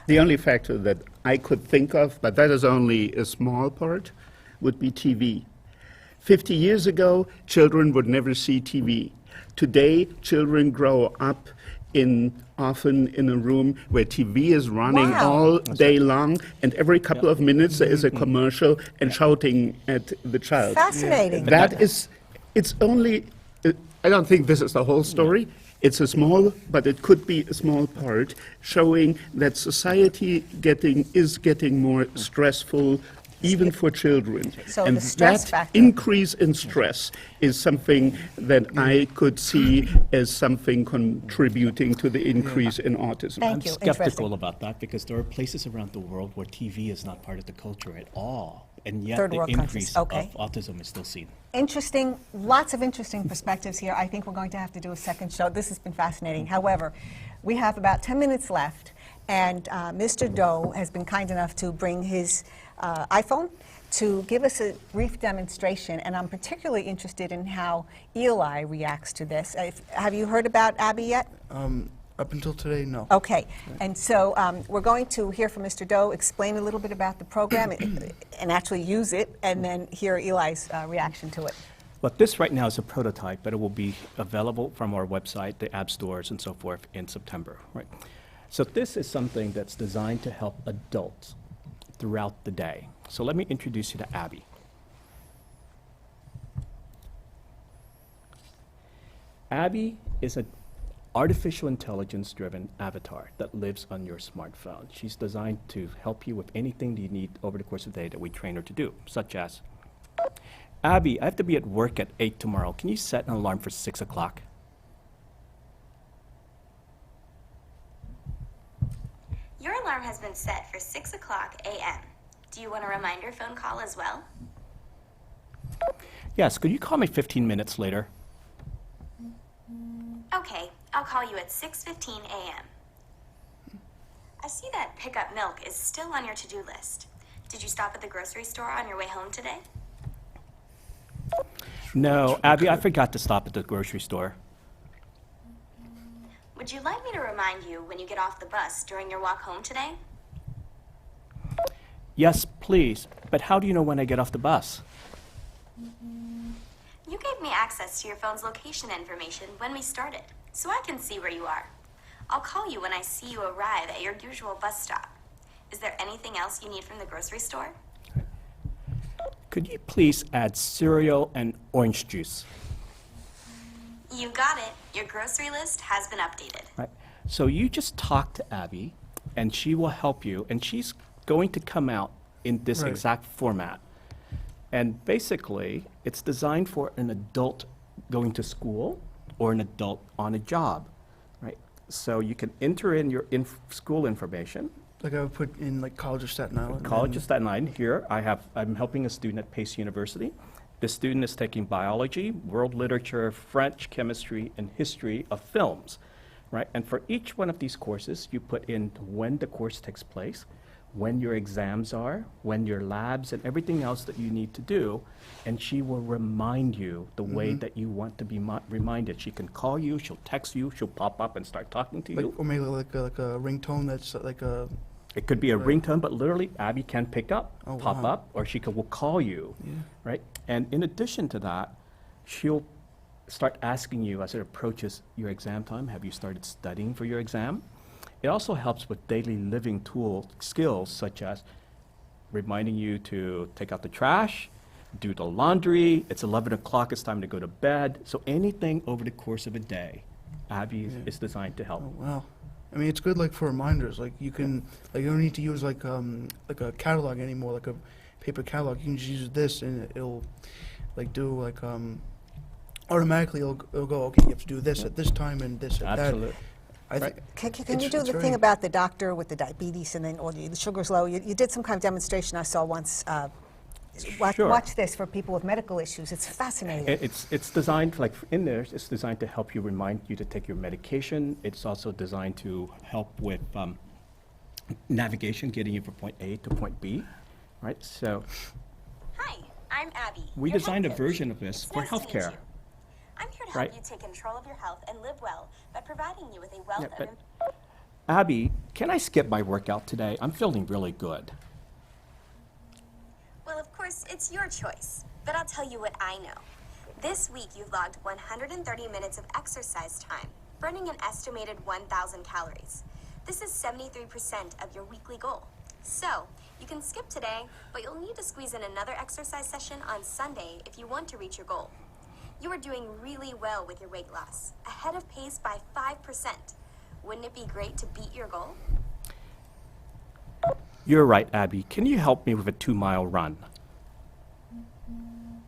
The only factor that I could think of, but that is only a small part, would be TV. 50 years ago, children would never see TV. Today, children grow up often in a room where TV is running Wow. all day long, and every couple of minutes there is a commercial and shouting at the child. Fascinating. That is, it's only, I don't think this is the whole story. It's a small, but it could be a small part, showing that society is getting more stressful, even for children. So and the stress that factor. increase in stress is something that I could see as something contributing to the increase in autism. Thank I'm you. skeptical Interesting. about that because there are places around the world where TV is not part of the culture at all, and yet Third the world countries. increase Okay. of autism is still seen. Interesting, lots of interesting perspectives here. I think we're going to have to do a second show. This has been fascinating. However, we have about 10 minutes left, and Mr. Doe has been kind enough to bring his iPhone to give us a brief demonstration, and I'm particularly interested in how Eli reacts to this. Have you heard about Abby yet? Up until today, no. Okay, and so we're going to hear from Mr. Doe, explain a little bit about the program and actually use it, and then hear Eli's reaction to it. But this right now is a prototype, but it will be available from our website, the app stores, and so forth in September. Right. So this is something that's designed to help adults throughout the day. So let me introduce you to Abby. Abby is an artificial intelligence-driven avatar that lives on your smartphone. She's designed to help you with anything you need over the course of the day that we train her to do, such as, Abby, I have to be at work at 8 tomorrow. Can you set an alarm for 6 o'clock? Your alarm has been set for 6 o'clock a.m. Do you want a reminder phone call as well? Yes, could you call me 15 minutes later? Okay, I'll call you at 6:15 a.m. I see that pickup milk is still on your to-do list. Did you stop at the grocery store on your way home today? No, Abby, I forgot to stop at the grocery store. Would you like me to remind you when you get off the bus during your walk home today? Yes, please, but how do you know when I get off the bus? You gave me access to your phone's location information when we started, so I can see where you are. I'll call you when I see you arrive at your usual bus stop. Is there anything else you need from the grocery store? Could you please add cereal and orange juice? You got it. Your grocery list has been updated. Right. So you just talk to Abby, and she will help you, and she's going to come out in this Right. exact format. And basically, it's designed for an adult going to school or an adult on a job, right? So you can enter in your school information. Like I would put in like College of Staten Island. College of Staten Island. Here, I'm helping a student at Pace University. The student is taking biology, world literature, French, chemistry, and history of films, right? And for each one of these courses, you put in when the course takes place, when your exams are, when your labs, and everything else that you need to do, and she will remind you the way that you want to be reminded. She can call you, she'll text you, she'll pop up and start talking to Like, you. or maybe like a ringtone that's like a. It could be a ringtone, but literally Abby can pick up, Oh, pop wow. up, or will call you, right? And in addition to that, she'll start asking you as it approaches your exam time, have you started studying for your exam? It also helps with daily living skills such as reminding you to take out the trash, do the laundry, it's 11 o'clock, it's time to go to bed. So anything over the course of a day, Abby is designed to help. Oh wow. I mean, it's good like for reminders. Like you can, like you don't need to use like a catalog anymore, like a paper catalog. You can just use this, and it'll like do like automatically. It'll go. Okay, you have to do this at this time and this at Absolutely. that. I think Can you do the thing about the doctor with the diabetes and then, or the sugar's low? You did some kind of demonstration I saw once. Sure. Watch this for people with medical issues. It's fascinating. It's designed, like in there, it's designed to help you, remind you to take your medication. It's also designed to help with navigation, getting you from point A to point B, right? So Hi, I'm Abby. we your designed a health coach. version of this It's for nice to meet healthcare. you. I'm here to help Right. you take control of your health and live well by providing you with a wealth Yeah, of but Abby, can I skip my workout today? I'm feeling really good. Well, of course, it's your choice, but I'll tell you what I know. This week, you've logged 130 minutes of exercise time, burning an estimated 1,000 calories. This is 73% of your weekly goal. So, you can skip today, but you'll need to squeeze in another exercise session on Sunday if you want to reach your goal. You are doing really well with your weight loss, ahead of pace by 5%. Wouldn't it be great to beat your goal? You're right, Abby. Can you help me with a 2-mile run?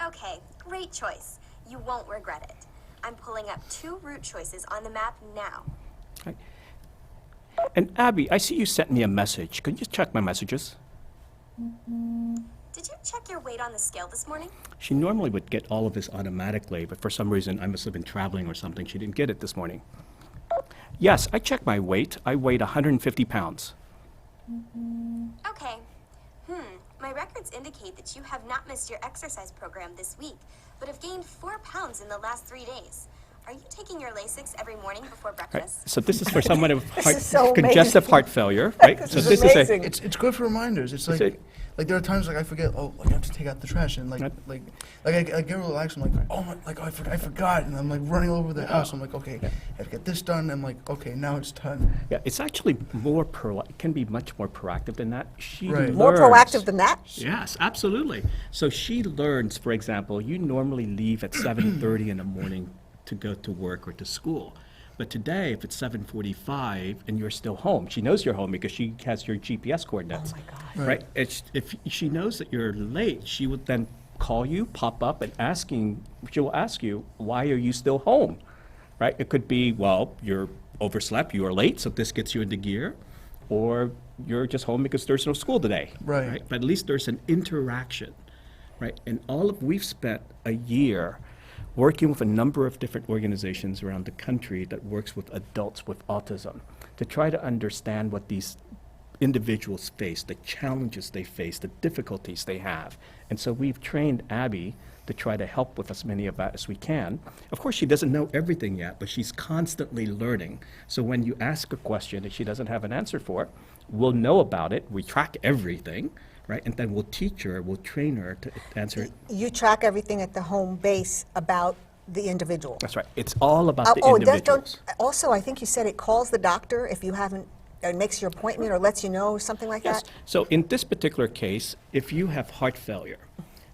Okay, great choice. You won't regret it. I'm pulling up 2 route choices on the map now. Okay. And Abby, I see you sent me a message. Can you check my messages? Did you check your weight on the scale this morning? She normally would get all of this automatically, but for some reason I must have been traveling or something. She didn't get it this morning. Yes, I checked my weight. I weighed 150 pounds. Okay. My records indicate that you have not missed your exercise program this week, but have gained 4 pounds in the last 3 days. Are you taking your Lasix every morning before Right. breakfast? So this is for someone with is so congestive amazing. heart failure, right? So is this is amazing. it's good for reminders. It's like it- like there are times like I forget. Oh, like I have to take out the trash, and Right. I get relaxed. I'm like, oh my, like I forgot, and I'm like running all over the house. I'm like, okay, I have to get this done. I'm like, okay, now it's done. Yeah, it's actually more it can be much more proactive than that. She Right. More learns. proactive than that? Yes, absolutely. So she learns, for example, you normally leave at 7:30 in the morning to go to work or to school. But today, if it's 7:45 and you're still home, she knows you're home because she has your GPS coordinates. Oh, my God. Right? If she knows that you're late, she would then call you, pop up, and she will ask you, why are you still home? Right? It could be, well, you're overslept, you are late, so this gets you into gear, or you're just home because there's no school today. Right. But at least there's an interaction, right? And we've spent a year working with a number of different organizations around the country that works with adults with autism to try to understand what these individuals face, the challenges they face, the difficulties they have. And so we've trained Abby to try to help with as many of that as we can. Of course, she doesn't know everything yet, but she's constantly learning. So when you ask a question that she doesn't have an answer for, we'll know about it, we track everything, right? And then we'll teach her, we'll train her to answer it. You track everything at the home base about the individual. That's right. It's all about the Oh, that individuals. also, I think you said it calls the doctor if you haven't, it makes your appointment or lets you know, something like Yes. that? So in this particular case, if you have heart failure,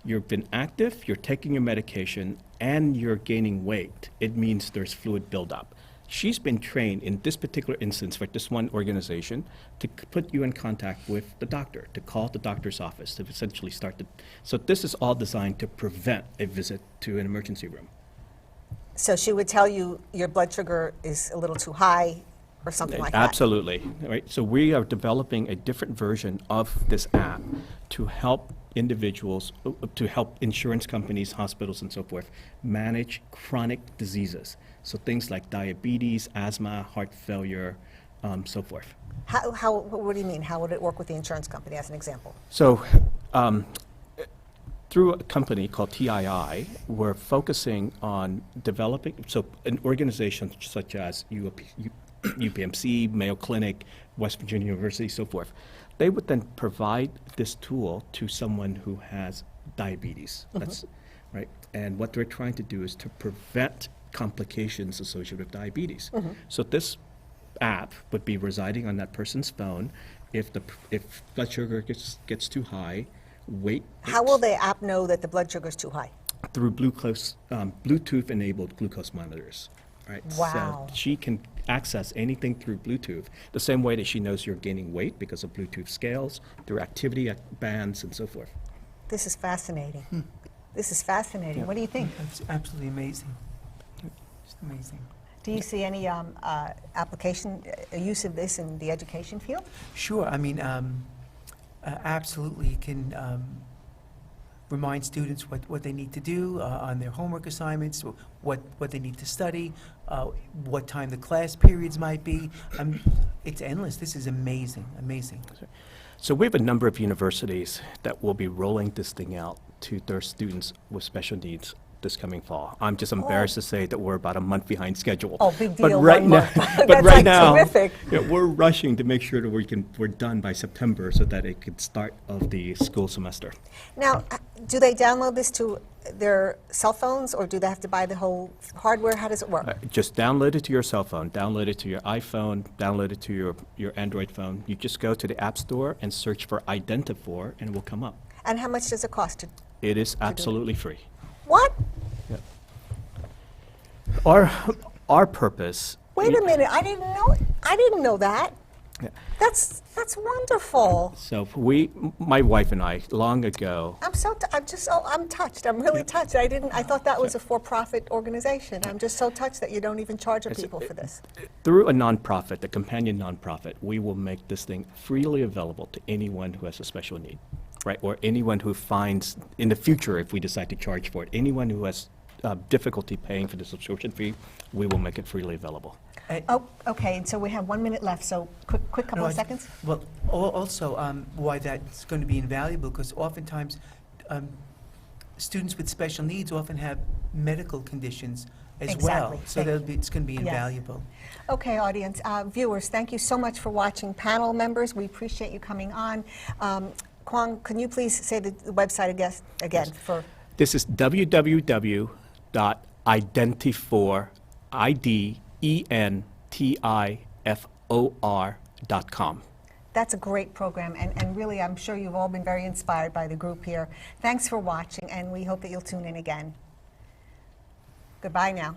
you've been active, you're taking your medication, and you're gaining weight, it means there's fluid buildup. She's been trained in this particular instance for this one organization to put you in contact with the doctor, to call the doctor's office, to essentially start the, so this is all designed to prevent a visit to an emergency room. So she would tell you your blood sugar is a little too high or something like that? Absolutely, right? So we are developing a different version of this app to help individuals, to help insurance companies, hospitals, and so forth, manage chronic diseases. So things like diabetes, asthma, heart failure, so forth. What do you mean? How would it work with the insurance company, as an example? So through a company called TII, we're focusing on developing, so an organization such as UPMC, Mayo Clinic, West Virginia University, so forth, they would then provide this tool to someone who has diabetes. That's right. And what they're trying to do is to prevent complications associated with diabetes. So this app would be residing on that person's phone. If blood sugar gets too high, weight. How will the app know that the blood sugar is too high? Through Bluetooth-enabled glucose monitors. Right. Wow. So she can access anything through Bluetooth, the same way that she knows you're gaining weight because of Bluetooth scales, through activity bands, and so forth. This is fascinating. This is fascinating. Yeah. What do you think? It's absolutely amazing. Just amazing. Do you see any application, use of this in the education field? Sure. I mean, absolutely can remind students what they need to do on their homework assignments, what they need to study, what time the class periods might be. It's endless. This is amazing, amazing. So we have a number of universities that will be rolling this thing out to their students with special needs this coming fall. I'm just embarrassed to say that we're about a month behind schedule. Oh, big But deal, right one now, month. but That's right like now, terrific. yeah, we're rushing to make sure that we're done by September so that it could start of the school semester. Now, do they download this to their cell phones, or do they have to buy the whole hardware? How does it work? Just download it to your cell phone, download it to your iPhone, download it to your Android phone. You just go to the App Store and search for Identifor, and it will come up. And how much does it cost to? It is absolutely free. What? Our purpose. Wait a minute. I didn't know that. Yeah. That's wonderful. So my wife and I, long ago. I'm touched. I'm really touched. I thought that was a for-profit organization. I'm just so touched that you don't even charge people for this. Through a nonprofit, a companion nonprofit, we will make this thing freely available to anyone who has a special need, right? Or anyone who finds, in the future, if we decide to charge for it, anyone who has difficulty paying for the subscription fee, we will make it freely available. Oh, okay. And so we have 1 minute left. So quick couple of seconds. Well, also, why that's going to be invaluable, because oftentimes students with special needs often have medical conditions as Exactly. well. So it's going to be invaluable. Okay, audience, viewers, thank you so much for watching. Panel members, we appreciate you coming on. Cuong, can you please say the website again for? This is www.identifor.com. That's a great program, and really I'm sure you've all been very inspired by the group here. Thanks for watching, and we hope that you'll tune in again. Goodbye now.